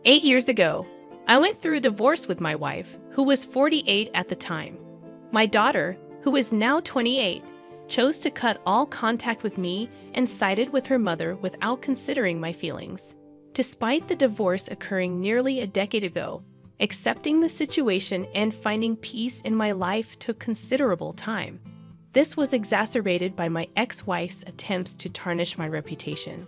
8 years ago, I went through a divorce with my wife, who was 48 at the time. My daughter, who is now 28, chose to cut all contact with me and sided with her mother without considering my feelings. Despite the divorce occurring nearly a decade ago, accepting the situation and finding peace in my life took considerable time. This was exacerbated by my ex-wife's attempts to tarnish my reputation.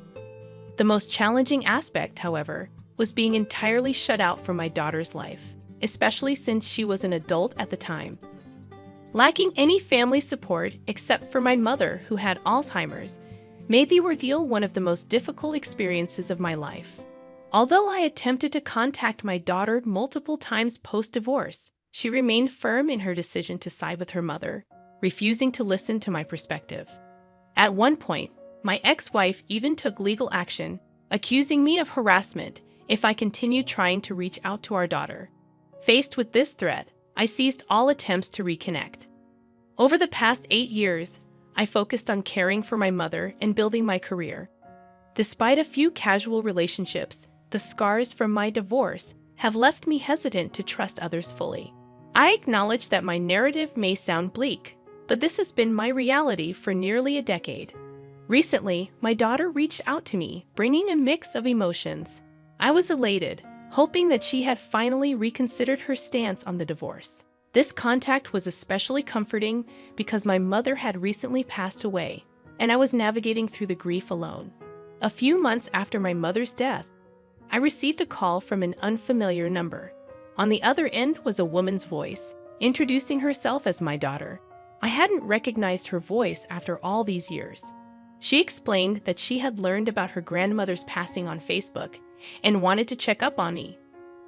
The most challenging aspect, however, was being entirely shut out from my daughter's life, especially since she was an adult at the time. Lacking any family support except for my mother, who had Alzheimer's, made the ordeal one of the most difficult experiences of my life. Although I attempted to contact my daughter multiple times post-divorce, she remained firm in her decision to side with her mother, refusing to listen to my perspective. At one point, my ex-wife even took legal action, accusing me of harassment if I continued trying to reach out to our daughter. Faced with this threat, I ceased all attempts to reconnect. Over the past 8 years, I focused on caring for my mother and building my career. Despite a few casual relationships, the scars from my divorce have left me hesitant to trust others fully. I acknowledge that my narrative may sound bleak, but this has been my reality for nearly a decade. Recently, my daughter reached out to me, bringing a mix of emotions. I was elated, hoping that she had finally reconsidered her stance on the divorce. This contact was especially comforting because my mother had recently passed away, and I was navigating through the grief alone. A few months after my mother's death, I received a call from an unfamiliar number. On the other end was a woman's voice, introducing herself as my daughter. I hadn't recognized her voice after all these years. She explained that she had learned about her grandmother's passing on Facebook and wanted to check up on me.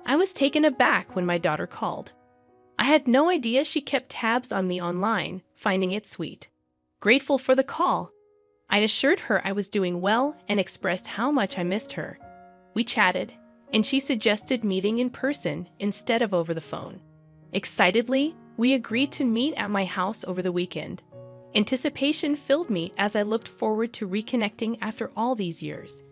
I was taken aback when my daughter called. I had no idea she kept tabs on me online, finding it sweet. Grateful for the call, I assured her I was doing well and expressed how much I missed her. We chatted, and she suggested meeting in person instead of over the phone. Excitedly, we agreed to meet at my house over the weekend. Anticipation filled me as I looked forward to reconnecting after all these years.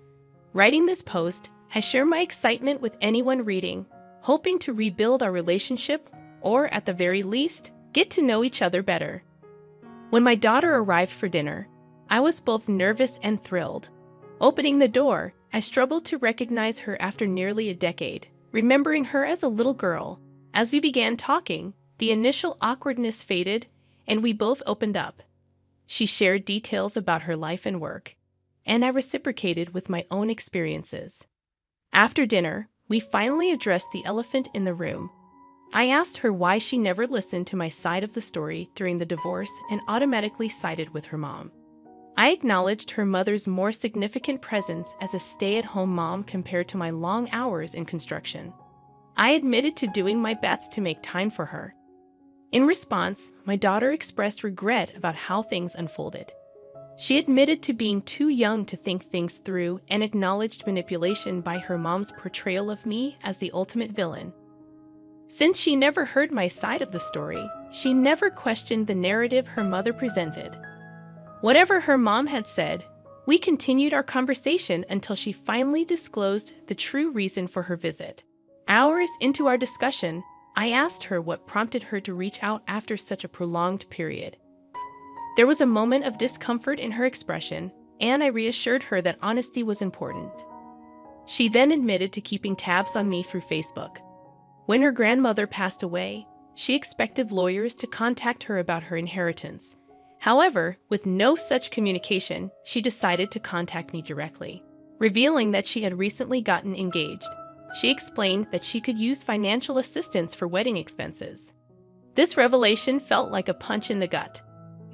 Writing this post, I share my excitement with anyone reading, hoping to rebuild our relationship or, at the very least, get to know each other better. When my daughter arrived for dinner, I was both nervous and thrilled. Opening the door, I struggled to recognize her after nearly a decade, remembering her as a little girl. As we began talking, the initial awkwardness faded, and we both opened up. She shared details about her life and work, and I reciprocated with my own experiences. After dinner, we finally addressed the elephant in the room. I asked her why she never listened to my side of the story during the divorce and automatically sided with her mom. I acknowledged her mother's more significant presence as a stay-at-home mom compared to my long hours in construction. I admitted to doing my best to make time for her. In response, my daughter expressed regret about how things unfolded. She admitted to being too young to think things through and acknowledged manipulation by her mom's portrayal of me as the ultimate villain. Since she never heard my side of the story, she never questioned the narrative her mother presented. Whatever her mom had said, we continued our conversation until she finally disclosed the true reason for her visit. Hours into our discussion, I asked her what prompted her to reach out after such a prolonged period. There was a moment of discomfort in her expression, and I reassured her that honesty was important. She then admitted to keeping tabs on me through Facebook. When her grandmother passed away, she expected lawyers to contact her about her inheritance. However, with no such communication, she decided to contact me directly. Revealing that she had recently gotten engaged, she explained that she could use financial assistance for wedding expenses. This revelation felt like a punch in the gut.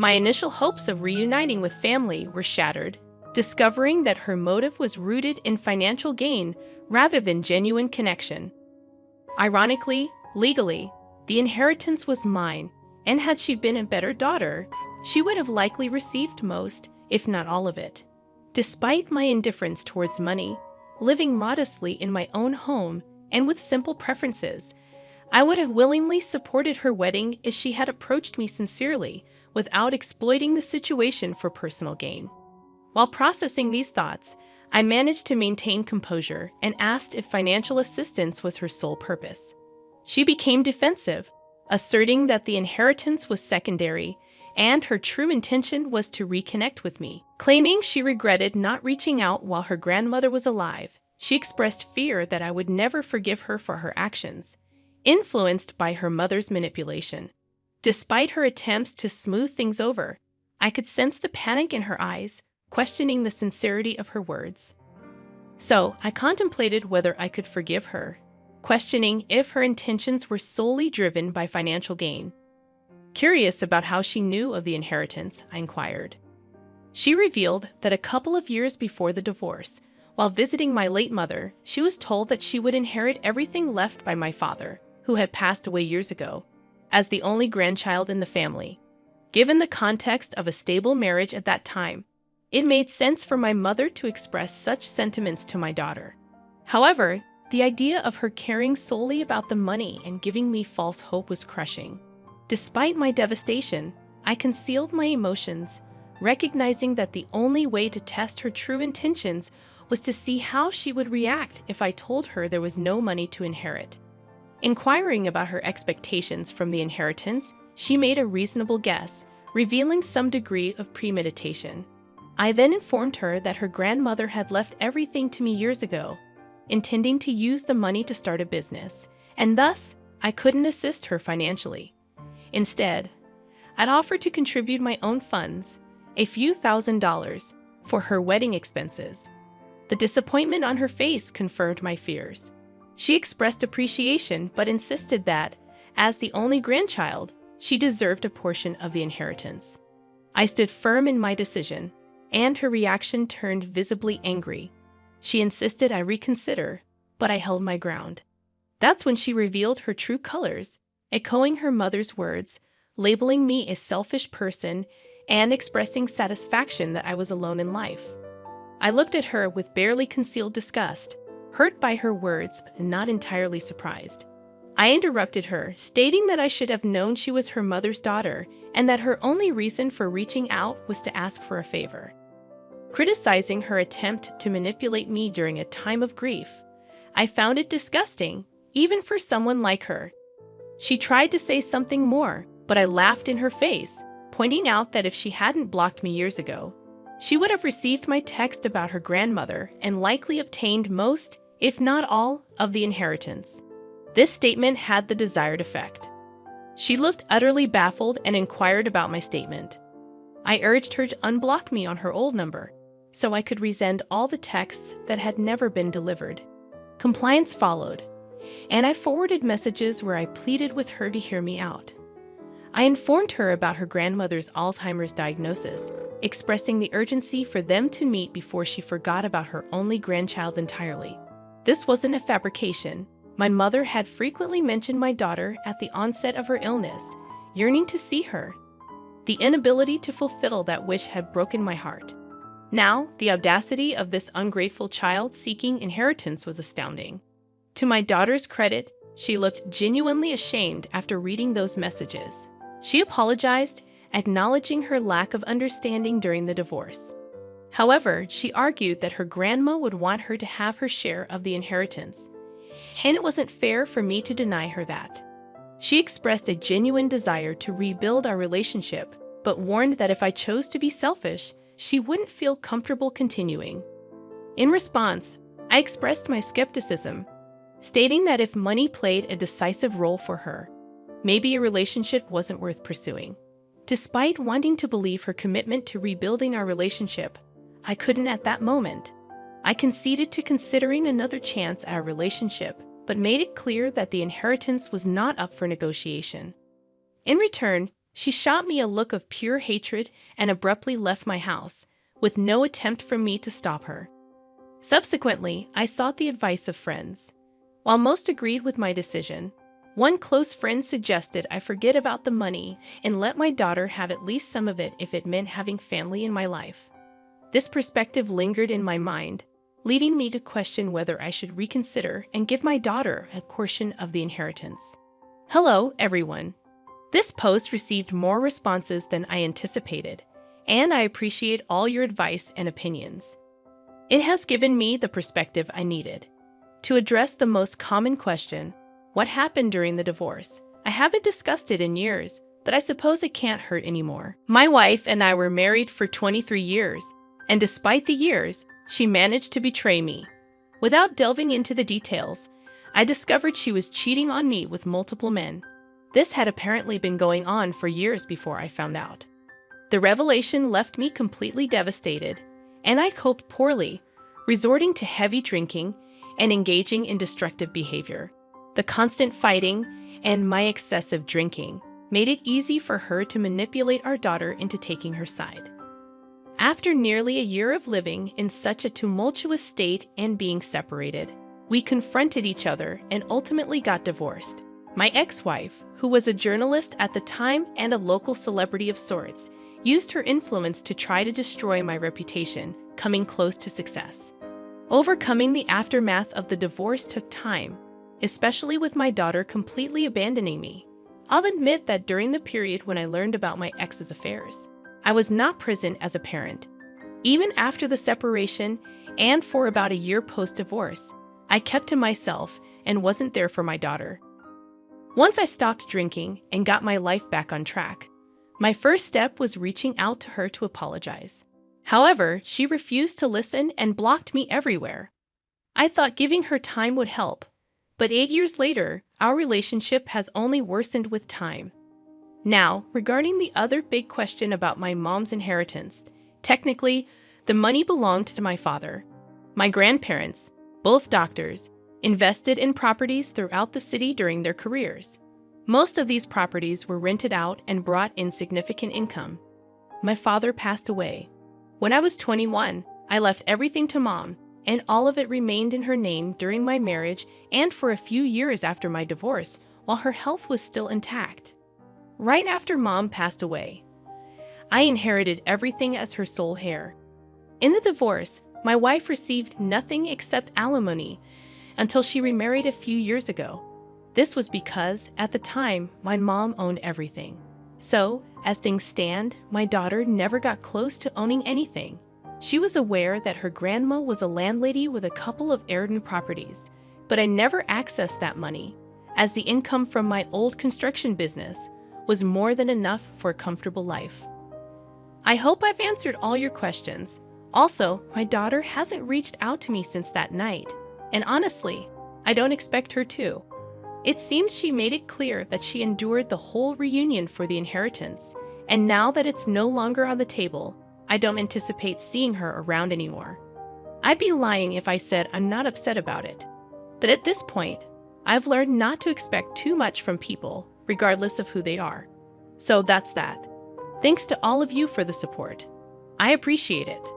My initial hopes of reuniting with family were shattered, discovering that her motive was rooted in financial gain rather than genuine connection. Ironically, legally, the inheritance was mine, and had she been a better daughter, she would have likely received most, if not all of it. Despite my indifference towards money, living modestly in my own home and with simple preferences, I would have willingly supported her wedding if she had approached me sincerely, without exploiting the situation for personal gain. While processing these thoughts, I managed to maintain composure and asked if financial assistance was her sole purpose. She became defensive, asserting that the inheritance was secondary and her true intention was to reconnect with me. Claiming she regretted not reaching out while her grandmother was alive, she expressed fear that I would never forgive her for her actions, influenced by her mother's manipulation. Despite her attempts to smooth things over, I could sense the panic in her eyes, questioning the sincerity of her words. So I contemplated whether I could forgive her, questioning if her intentions were solely driven by financial gain. Curious about how she knew of the inheritance, I inquired. She revealed that a couple of years before the divorce, while visiting my late mother, she was told that she would inherit everything left by my father, who had passed away years ago, as the only grandchild in the family. Given the context of a stable marriage at that time, it made sense for my mother to express such sentiments to my daughter. However, the idea of her caring solely about the money and giving me false hope was crushing. Despite my devastation, I concealed my emotions, recognizing that the only way to test her true intentions was to see how she would react if I told her there was no money to inherit. Inquiring about her expectations from the inheritance, she made a reasonable guess, revealing some degree of premeditation. I then informed her that her grandmother had left everything to me years ago, intending to use the money to start a business, and thus I couldn't assist her financially. Instead, I'd offered to contribute my own funds, a few $1,000s, for her wedding expenses. The disappointment on her face confirmed my fears. She expressed appreciation but insisted that, as the only grandchild, she deserved a portion of the inheritance. I stood firm in my decision, and her reaction turned visibly angry. She insisted I reconsider, but I held my ground. That's when she revealed her true colors, echoing her mother's words, labeling me a selfish person, and expressing satisfaction that I was alone in life. I looked at her with barely concealed disgust, hurt by her words but not entirely surprised. I interrupted her, stating that I should have known she was her mother's daughter and that her only reason for reaching out was to ask for a favor. Criticizing her attempt to manipulate me during a time of grief, I found it disgusting, even for someone like her. She tried to say something more, but I laughed in her face, pointing out that if she hadn't blocked me years ago, she would have received my text about her grandmother and likely obtained most, if not all, of the inheritance. This statement had the desired effect. She looked utterly baffled and inquired about my statement. I urged her to unblock me on her old number, so I could resend all the texts that had never been delivered. Compliance followed, and I forwarded messages where I pleaded with her to hear me out. I informed her about her grandmother's Alzheimer's diagnosis, expressing the urgency for them to meet before she forgot about her only grandchild entirely. This wasn't a fabrication. My mother had frequently mentioned my daughter at the onset of her illness, yearning to see her. The inability to fulfill that wish had broken my heart. Now, the audacity of this ungrateful child seeking inheritance was astounding. To my daughter's credit, she looked genuinely ashamed after reading those messages. She apologized, acknowledging her lack of understanding during the divorce. However, she argued that her grandma would want her to have her share of the inheritance, and it wasn't fair for me to deny her that. She expressed a genuine desire to rebuild our relationship, but warned that if I chose to be selfish, she wouldn't feel comfortable continuing. In response, I expressed my skepticism, stating that if money played a decisive role for her, maybe a relationship wasn't worth pursuing. Despite wanting to believe her commitment to rebuilding our relationship, I couldn't at that moment. I conceded to considering another chance at our relationship, but made it clear that the inheritance was not up for negotiation. In return, she shot me a look of pure hatred and abruptly left my house, with no attempt from me to stop her. Subsequently, I sought the advice of friends. While most agreed with my decision, one close friend suggested I forget about the money and let my daughter have at least some of it if it meant having family in my life. This perspective lingered in my mind, leading me to question whether I should reconsider and give my daughter a portion of the inheritance. Hello, everyone. This post received more responses than I anticipated, and I appreciate all your advice and opinions. It has given me the perspective I needed. To address the most common question, what happened during the divorce? I haven't discussed it in years, but I suppose it can't hurt anymore. My wife and I were married for 23 years, and despite the years, she managed to betray me. Without delving into the details, I discovered she was cheating on me with multiple men. This had apparently been going on for years before I found out. The revelation left me completely devastated, and I coped poorly, resorting to heavy drinking and engaging in destructive behavior. The constant fighting and my excessive drinking made it easy for her to manipulate our daughter into taking her side. After nearly a year of living in such a tumultuous state and being separated, we confronted each other and ultimately got divorced. My ex-wife, who was a journalist at the time and a local celebrity of sorts, used her influence to try to destroy my reputation, coming close to success. Overcoming the aftermath of the divorce took time, especially with my daughter completely abandoning me. I'll admit that during the period when I learned about my ex's affairs, I was not present as a parent. Even after the separation and for about a year post-divorce, I kept to myself and wasn't there for my daughter. Once I stopped drinking and got my life back on track, my first step was reaching out to her to apologize. However, she refused to listen and blocked me everywhere. I thought giving her time would help, but 8 years later, our relationship has only worsened with time. Now, regarding the other big question about my mom's inheritance, technically, the money belonged to my father. My grandparents, both doctors, invested in properties throughout the city during their careers. Most of these properties were rented out and brought in significant income. My father passed away. When I was 21, I left everything to Mom, and all of it remained in her name during my marriage and for a few years after my divorce, while her health was still intact. Right after Mom passed away, I inherited everything as her sole heir. In the divorce, my wife received nothing except alimony until she remarried a few years ago. This was because, at the time, my mom owned everything. So, as things stand, my daughter never got close to owning anything. She was aware that her grandma was a landlady with a couple of heirloom properties, but I never accessed that money, as the income from my old construction business was more than enough for a comfortable life. I hope I've answered all your questions. Also, my daughter hasn't reached out to me since that night, and honestly, I don't expect her to. It seems she made it clear that she endured the whole reunion for the inheritance, and now that it's no longer on the table, I don't anticipate seeing her around anymore. I'd be lying if I said I'm not upset about it. But at this point, I've learned not to expect too much from people, regardless of who they are. So that's that. Thanks to all of you for the support. I appreciate it.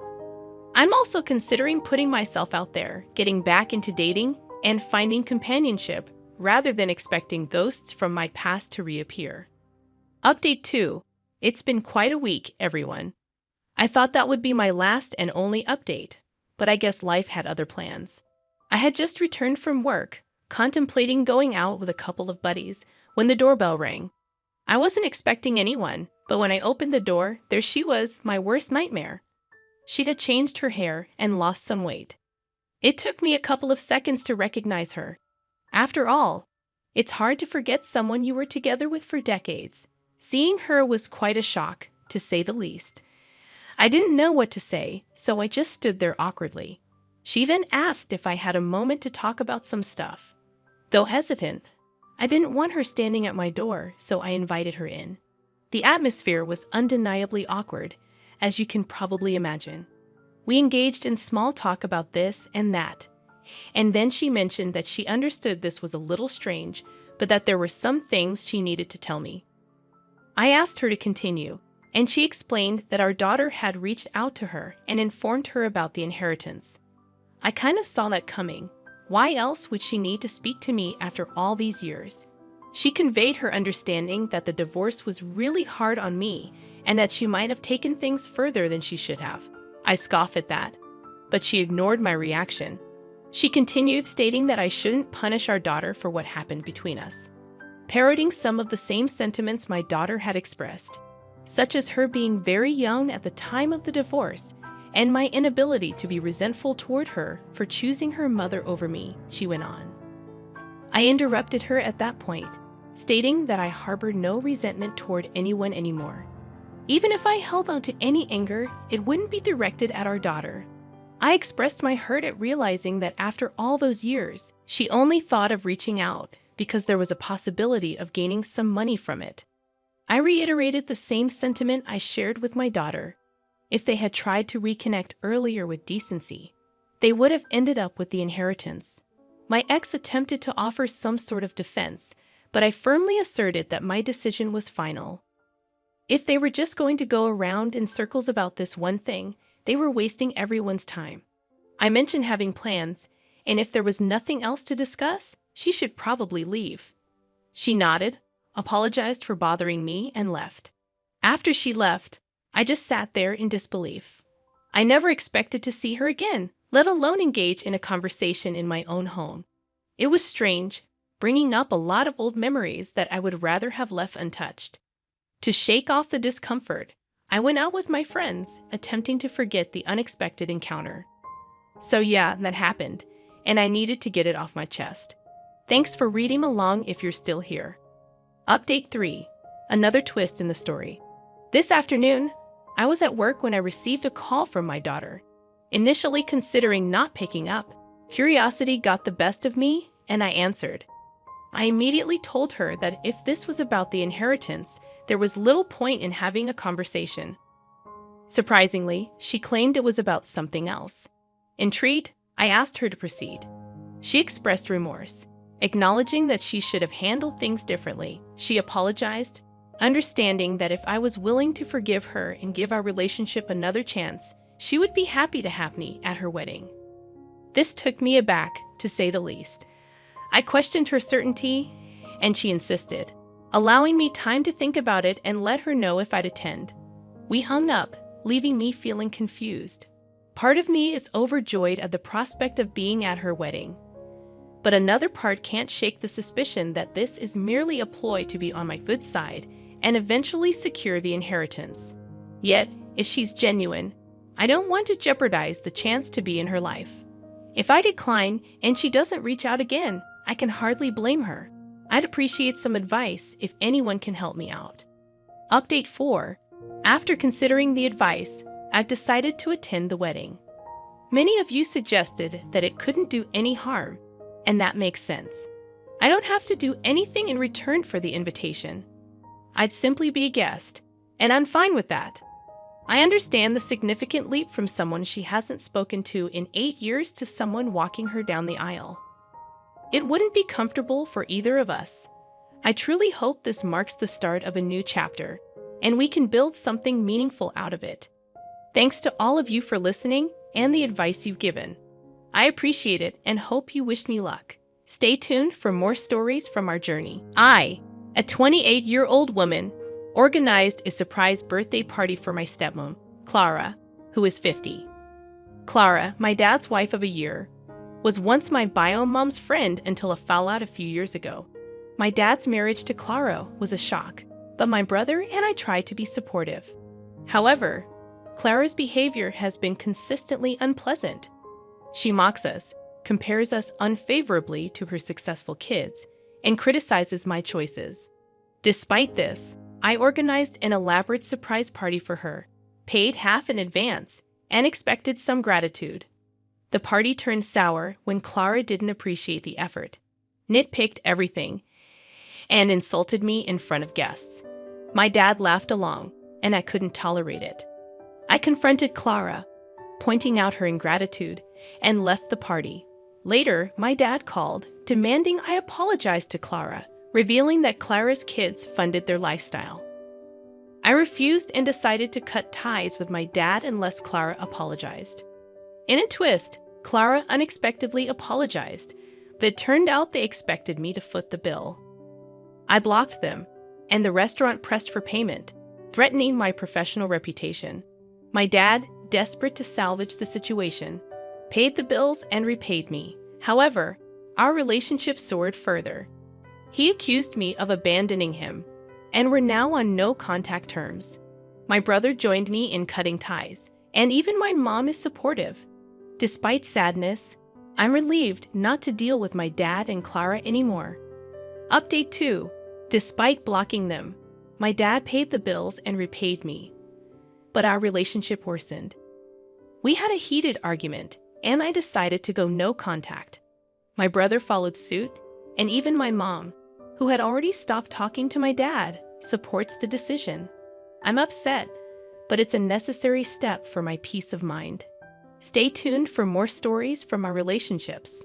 I'm also considering putting myself out there, getting back into dating, and finding companionship, rather than expecting ghosts from my past to reappear. Update 2. It's been quite a week, everyone. I thought that would be my last and only update, but I guess life had other plans. I had just returned from work, contemplating going out with a couple of buddies, when the doorbell rang. I wasn't expecting anyone, but when I opened the door, there she was, my worst nightmare. She'd had changed her hair and lost some weight. It took me a couple of seconds to recognize her. After all, it's hard to forget someone you were together with for decades. Seeing her was quite a shock, to say the least. I didn't know what to say, so I just stood there awkwardly. She then asked if I had a moment to talk about some stuff. Though hesitant, I didn't want her standing at my door, so I invited her in. The atmosphere was undeniably awkward, as you can probably imagine. We engaged in small talk about this and that, and then she mentioned that she understood this was a little strange, but that there were some things she needed to tell me. I asked her to continue, and she explained that our daughter had reached out to her and informed her about the inheritance. I kind of saw that coming. Why else would she need to speak to me after all these years? She conveyed her understanding that the divorce was really hard on me and that she might have taken things further than she should have. I scoffed at that, but she ignored my reaction. She continued, stating that I shouldn't punish our daughter for what happened between us, parroting some of the same sentiments my daughter had expressed, such as her being very young at the time of the divorce and my inability to be resentful toward her for choosing her mother over me, she went on. I interrupted her at that point, stating that I harbored no resentment toward anyone anymore. Even if I held on to any anger, it wouldn't be directed at our daughter. I expressed my hurt at realizing that after all those years, she only thought of reaching out because there was a possibility of gaining some money from it. I reiterated the same sentiment I shared with my daughter. If they had tried to reconnect earlier with decency, they would have ended up with the inheritance. My ex attempted to offer some sort of defense, but I firmly asserted that my decision was final. If they were just going to go around in circles about this one thing, they were wasting everyone's time. I mentioned having plans, and if there was nothing else to discuss, she should probably leave. She nodded, apologized for bothering me, and left. After she left, I just sat there in disbelief. I never expected to see her again, let alone engage in a conversation in my own home. It was strange, bringing up a lot of old memories that I would rather have left untouched. To shake off the discomfort, I went out with my friends, attempting to forget the unexpected encounter. So yeah, that happened, and I needed to get it off my chest. Thanks for reading along if you're still here. Update 3. Another twist in the story. This afternoon, I was at work when I received a call from my daughter. Initially considering not picking up, curiosity got the best of me, and I answered. I immediately told her that if this was about the inheritance, there was little point in having a conversation. Surprisingly, she claimed it was about something else. Intrigued, I asked her to proceed. She expressed remorse. Acknowledging that she should have handled things differently, she apologized, understanding that if I was willing to forgive her and give our relationship another chance, she would be happy to have me at her wedding. This took me aback, to say the least. I questioned her certainty, and she insisted, allowing me time to think about it and let her know if I'd attend. We hung up, leaving me feeling confused. Part of me is overjoyed at the prospect of being at her wedding, but another part can't shake the suspicion that this is merely a ploy to be on my good side and eventually secure the inheritance. Yet, if she's genuine, I don't want to jeopardize the chance to be in her life. If I decline and she doesn't reach out again, I can hardly blame her. I'd appreciate some advice if anyone can help me out. Update 4. After considering the advice, I've decided to attend the wedding. Many of you suggested that it couldn't do any harm, and that makes sense. I don't have to do anything in return for the invitation. I'd simply be a guest, and I'm fine with that. I understand the significant leap from someone she hasn't spoken to in 8 years to someone walking her down the aisle. It wouldn't be comfortable for either of us. I truly hope this marks the start of a new chapter, and we can build something meaningful out of it. Thanks to all of you for listening and the advice you've given. I appreciate it and hope you wish me luck. Stay tuned for more stories from our journey. I, a 28-year-old woman, organized a surprise birthday party for my stepmom, Clara, who is 50. Clara, my dad's wife of a year, was once my bio mom's friend until a fallout a few years ago. My dad's marriage to Clara was a shock, but my brother and I tried to be supportive. However, Clara's behavior has been consistently unpleasant. She mocks us, compares us unfavorably to her successful kids, and criticizes my choices. Despite this, I organized an elaborate surprise party for her, paid half in advance, and expected some gratitude. The party turned sour when Clara didn't appreciate the effort, nitpicked everything, and insulted me in front of guests. My dad laughed along, and I couldn't tolerate it. I confronted Clara, pointing out her ingratitude, and left the party. Later, my dad called, demanding I apologize to Clara, revealing that Clara's kids funded their lifestyle. I refused and decided to cut ties with my dad unless Clara apologized. In a twist, Clara unexpectedly apologized, but it turned out they expected me to foot the bill. I blocked them, and the restaurant pressed for payment, threatening my professional reputation. My dad, desperate to salvage the situation, paid the bills and repaid me. However, our relationship soared further. He accused me of abandoning him, and we're now on no contact terms. My brother joined me in cutting ties, And even my mom is supportive. Despite sadness, I'm relieved not to deal with my dad and Clara anymore. Update 2. Despite blocking them, my dad paid the bills and repaid me. But our relationship worsened. We had a heated argument, and I decided to go no contact. My brother followed suit, and even my mom, who had already stopped talking to my dad, supports the decision. I'm upset, but it's a necessary step for my peace of mind. Stay tuned for more stories from our relationships.